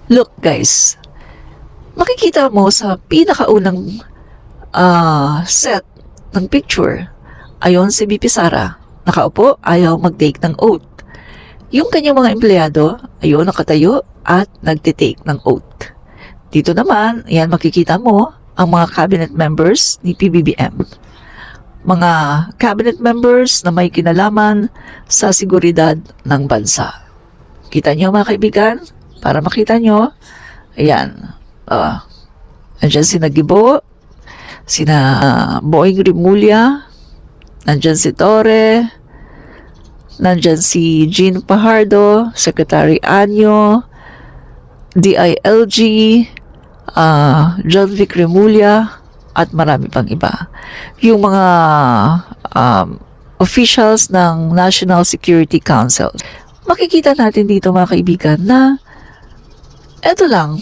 Look guys, makikita mo sa pinakaunang set ng picture, ayon si VP Sara, nakaupo, ayaw mag-take ng oath. Yung kanyang mga empleyado, ayun, nakatayo at nagtitake ng oath. Dito naman, ayan, makikita mo ang mga cabinet members ni PBBM. Mga cabinet members na may kinalaman sa seguridad ng bansa. Kita niyo mga kaibigan? Para makita nyo, ayan, andyan si Nagibo, sina Boying Rimulya, nandyan si Torre, nandyan si Jean Fajardo, Secretary Anyo, DILG, John Vic Rimulya, at marami pang iba. Yung mga officials ng National Security Council. Makikita natin dito mga kaibigan na eto lang,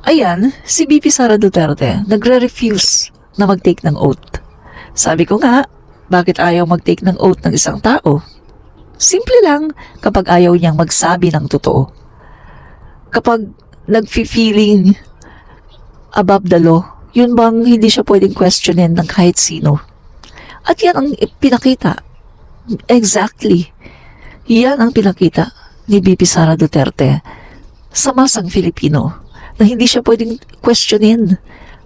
ayan, si VP Sara Duterte nagre-refuse na mag-take ng oath. Sabi ko nga, bakit ayaw mag-take ng oath ng isang tao? Simple lang kapag ayaw niyang magsabi ng totoo. Kapag nag-feeling above the law, yun bang hindi siya pwedeng questionin ng kahit sino? At yan ang pinakita. Exactly. Yan ang pinakita ni VP Sara Duterte sa masang Filipino na hindi siya pwedeng questionin.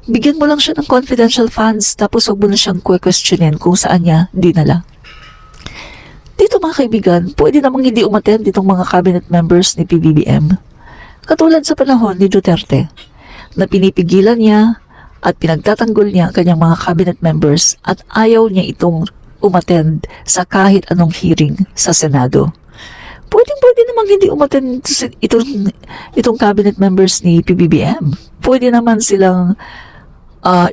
Bigyan mo lang siya ng confidential funds tapos huwag mo na siyang questionin kung saan niya dinala. Dito mga kaibigan, pwede namang hindi umattend ditong mga cabinet members ni PBBM. Katulad sa panahon ni Duterte na pinipigilan niya at pinagtatanggol niya ang kanyang mga cabinet members at ayaw niya itong umattend sa kahit anong hearing sa Senado. Pwede namang hindi umattend itong cabinet members ni PBBM. Pwede naman silang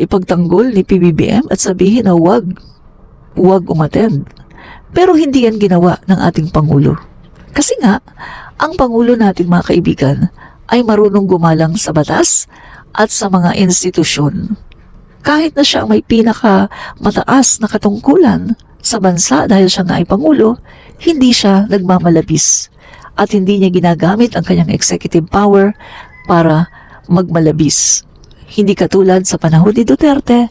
ipagtanggol ni PBBM at sabihin na wag umattend. Pero hindi yan ginawa ng ating Pangulo. Kasi nga, ang Pangulo natin mga kaibigan ay marunong gumalang sa batas at sa mga institusyon. Kahit na siya may pinaka-mataas na katungkulan sa bansa dahil siya nga ay Pangulo, hindi siya nagmamalabis at hindi niya ginagamit ang kanyang executive power para magmalabis. Hindi katulad sa panahon ni Duterte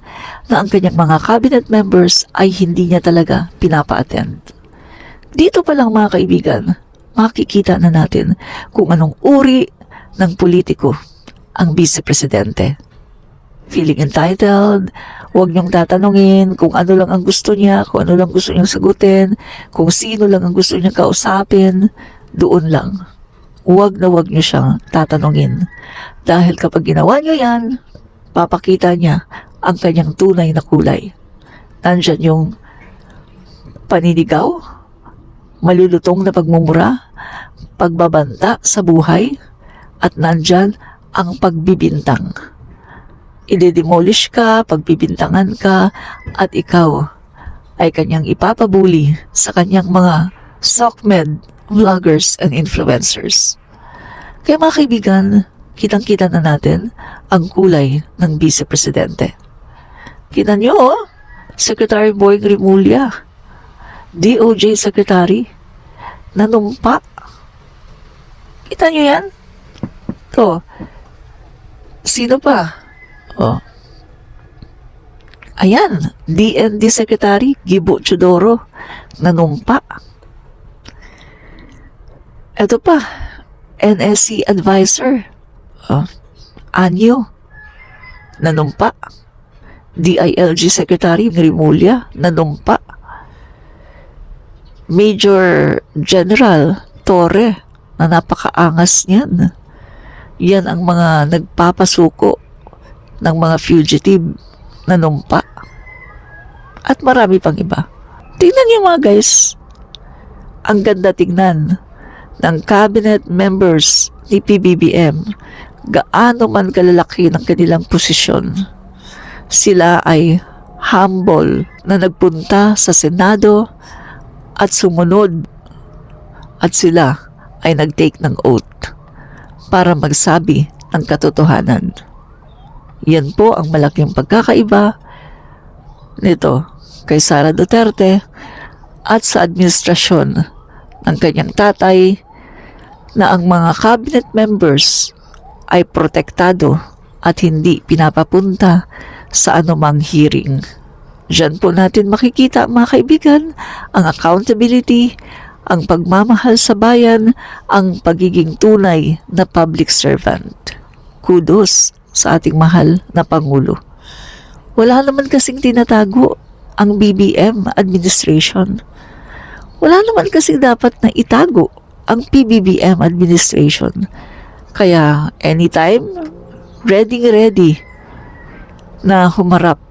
na ang kanyang mga cabinet members ay hindi niya talaga pinapa-attend. Dito pa lang mga kaibigan, makikita na natin kung anong uri ng politiko ang vice-presidente. Feeling entitled, huwag niyong tatanungin kung ano lang ang gusto niya, kung ano lang gusto niyang sagutin, kung sino lang ang gusto niyang kausapin, doon lang. Huwag na huwag niyo siyang tatanungin. Dahil kapag ginawa niyo yan, papakita niya ang kanyang tunay na kulay. Nandyan yung paninigaw, malulutong na pagmumura, pagbabanta sa buhay, at nandyan ang pagbibintang. Idedemolish ka, pagbibintangan ka, at ikaw ay kanyang ipapabuli sa kanyang mga SOCMED vloggers and influencers. Kaya mga kaibigan, kitang-kita na natin ang kulay ng vice-presidente. Kita nyo, Secretary Boying Rimulya, DOJ Secretary, nanumpa. Kita nyo yan? To, sino pa? Oh. Ayan, DND Secretary Gibo Chodoro, nanumpa. Ito pa, NSC Advisor, Anyo, nanumpa. DILG Secretary Rimulya, nanumpa. Major General Torre, na napakaangas niyan. Yan ang mga nagpapasuko ng mga fugitive na numpa. At marami pang iba. Tingnan niyo mga guys. Ang ganda tingnan ng cabinet members ni PBBM. Gaano man kalalaki ng kanilang posisyon. Sila ay humble na nagpunta sa Senado at sumunod. At sila ay nag-take ng oath para magsabi ng katotohanan. Yan po ang malaking pagkakaiba nito kay Sara Duterte at sa administrasyon ng kanyang tatay na ang mga cabinet members ay protektado at hindi pinapapunta sa anumang hearing. Diyan po natin makikita, mga kaibigan, ang accountability, ang pagmamahal sa bayan, ang pagiging tunay na public servant. Kudos sa ating mahal na Pangulo. Wala naman kasing tinatago ang BBM administration. Wala naman kasing dapat na itago ang PBBM administration. Kaya anytime, ready na humarap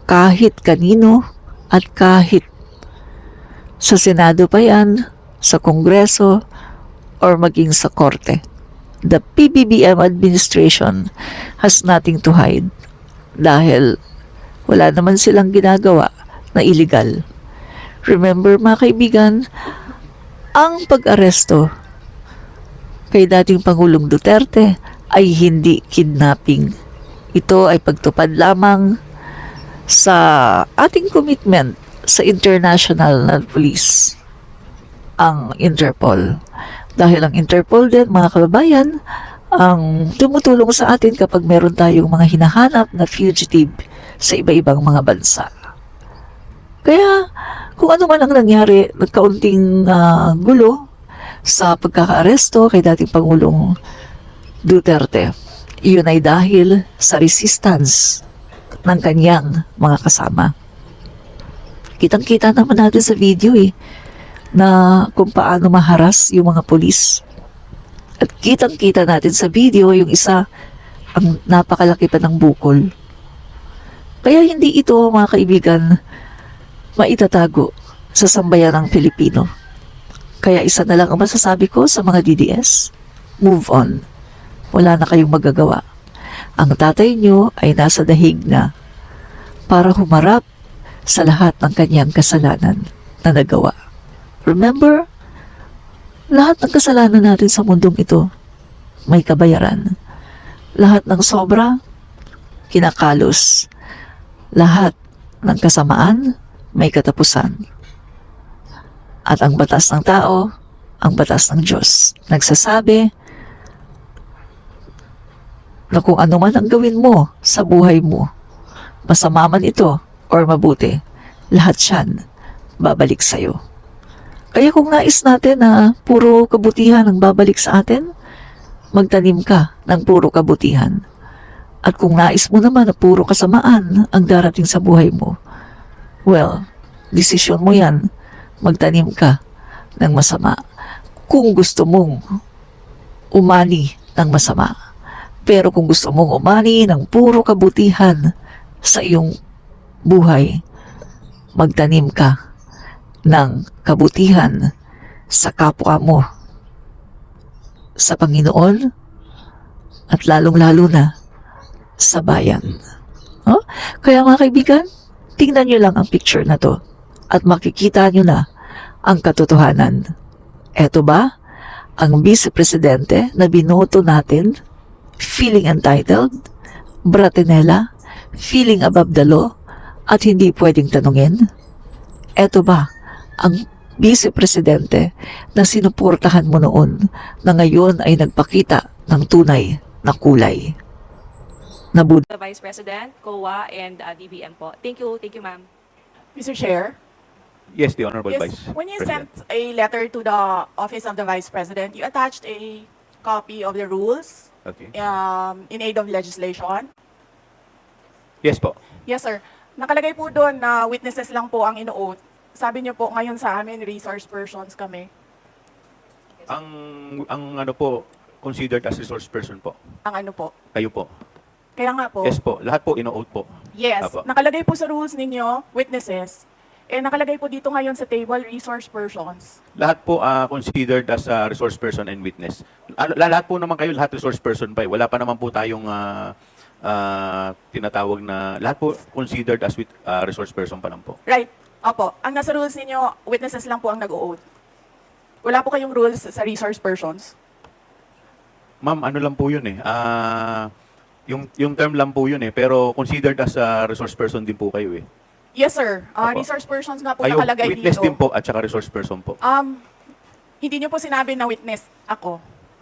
kahit kanino at kahit sa Senado pa yan, sa Kongreso, or maging sa Korte. The PBBM administration has nothing to hide dahil wala naman silang ginagawa na illegal. Remember, mga kaibigan, ang pag-aresto kay dating Pangulong Duterte ay hindi kidnapping. Ito ay pagtupad lamang sa ating commitment sa international na police, ang Interpol. Dahil ang Interpol din, mga kababayan, ang tumutulong sa atin kapag meron tayong mga hinahanap na fugitive sa iba-ibang mga bansa. Kaya, kung ano man ang nangyari, nagkaunting gulo sa pagkakaaresto kay dating Pangulong Duterte, iyon ay dahil sa resistance ng kanyang mga kasama. Kitang-kita naman natin sa video na kung paano maharas yung mga pulis. At kitang-kita natin sa video yung isa ang napakalaki pa ng bukol. Kaya hindi ito, mga kaibigan, maitatago sa sambayan ng Pilipino. Kaya isa na lang ang masasabi ko sa mga DDS, move on. Wala na kayong magagawa. Ang tatay nyo ay nasa dahig na para humarap sa lahat ng kanyang kasalanan na nagawa. Remember, lahat ng kasalanan natin sa mundong ito may kabayaran. Lahat ng sobra, kinakalos. Lahat ng kasamaan, may katapusan. At ang batas ng tao, ang batas ng Diyos, nagsasabi na kung ano man ang gawin mo sa buhay mo, masama man ito or mabuti, lahat yan babalik sa'yo. Kaya kung nais natin na puro kabutihan ang babalik sa atin, magtanim ka ng puro kabutihan. At kung nais mo naman na puro kasamaan ang darating sa buhay mo, well, desisyon mo yan, magtanim ka ng masama. Kung gusto mong umani ng masama, pero kung gusto mong umani ng puro kabutihan sa iyong buhay, magtanim ka ng kabutihan sa kapwa mo, sa Panginoon, at lalong-lalo na sa bayan. Oh? Kaya mga kaibigan, tingnan nyo lang ang picture na to at makikita nyo na ang katotohanan. Eto ba ang vice-presidente na binoto natin, feeling entitled, bratinela, feeling above the law, at hindi pwedeng tanungin? Eto ba ang vice-presidente na sinuportahan mo noon na ngayon ay nagpakita ng tunay na kulay? The Vice President, COA, and DBM po. Thank you, ma'am. Mr. Chair, Yes, the Honorable yes, Vice when you President. sent a letter to the Office of the Vice President, you attached a copy of the rules Okay. in aid of legislation. Yes po. Yes, sir. Nakalagay po doon na witnesses lang po ang ino-oath. Sabi niyo po, ngayon sa amin, resource persons kami. Ang ano po, considered as resource person po. Ang ano po. Kayo po. Kaya nga po, Yes po. Lahat po ino-oath po. yes, Apo. nakalagay po sa rules ninyo, witnesses. Nakalagay po dito ngayon sa table, resource persons. Lahat po considered as a resource person and witness. Lahat po naman kayo, lahat resource person pa. Wala pa naman po tayong tinatawag na, lahat po considered as resource person pa lang po. Right. Opo. Ang nasa rules ninyo, witnesses lang po ang nag-oath. Wala po kayong rules sa resource persons. Ma'am, ano lang po yun yung term lang po yun pero considered as a resource person din po kayo Yes, sir. Opo. Resource persons nga po Kayo, nakalagay witness dito. din po at saka resource person po. Hindi niyo po sinabi na witness ako.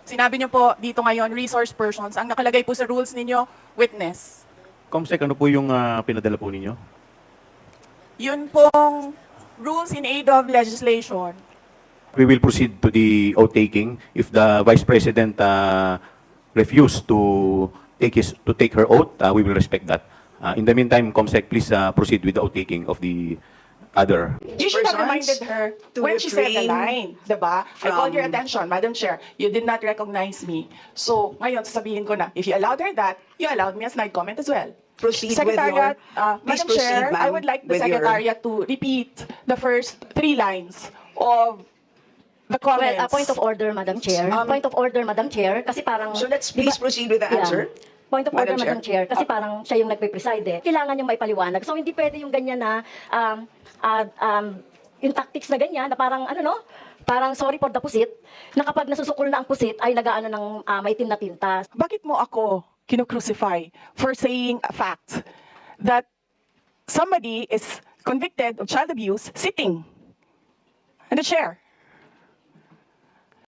Sinabi niyo po dito ngayon, resource persons. Ang nakalagay po sa rules ninyo, witness. Comsec, ano po yung pinadala po ninyo? Yun pong rules in aid of legislation. We will proceed to the oath taking. If the Vice President refuse to take her oath, we will respect that. In the meantime, Comsec, please proceed with the oath taking of the other. You should have Persons reminded her to when she said the refrain line, diba? I called your from- attention, Madam Chair, you did not recognize me. So, ngayon, sasabihin ko na, if you allowed her that, you allowed me a snide comment as well. Proceed Secretariat, with your... please Madam proceed, Chair, I ma'am, would like the with your- Secretariat to repeat the first 3 lines of the Well, comments. a point of order, Madam Chair. Point of order, Madam Chair, kasi parang... So let's di ba- please proceed with the Yeah. answer. Point of order, Madam Madam Chair. Kasi parang siya yung nagpe-preside eh. Kailangan yung maipaliwanag. So hindi pwede yung ganyan na yung tactics na ganyan na parang ano no? Parang sorry for the pusit, na kapag nasusukol na ang pusit ay nagaano ng maitim na tinta. Bakit mo ako kinocrucify for saying a fact that somebody is convicted of child abuse sitting in the chair?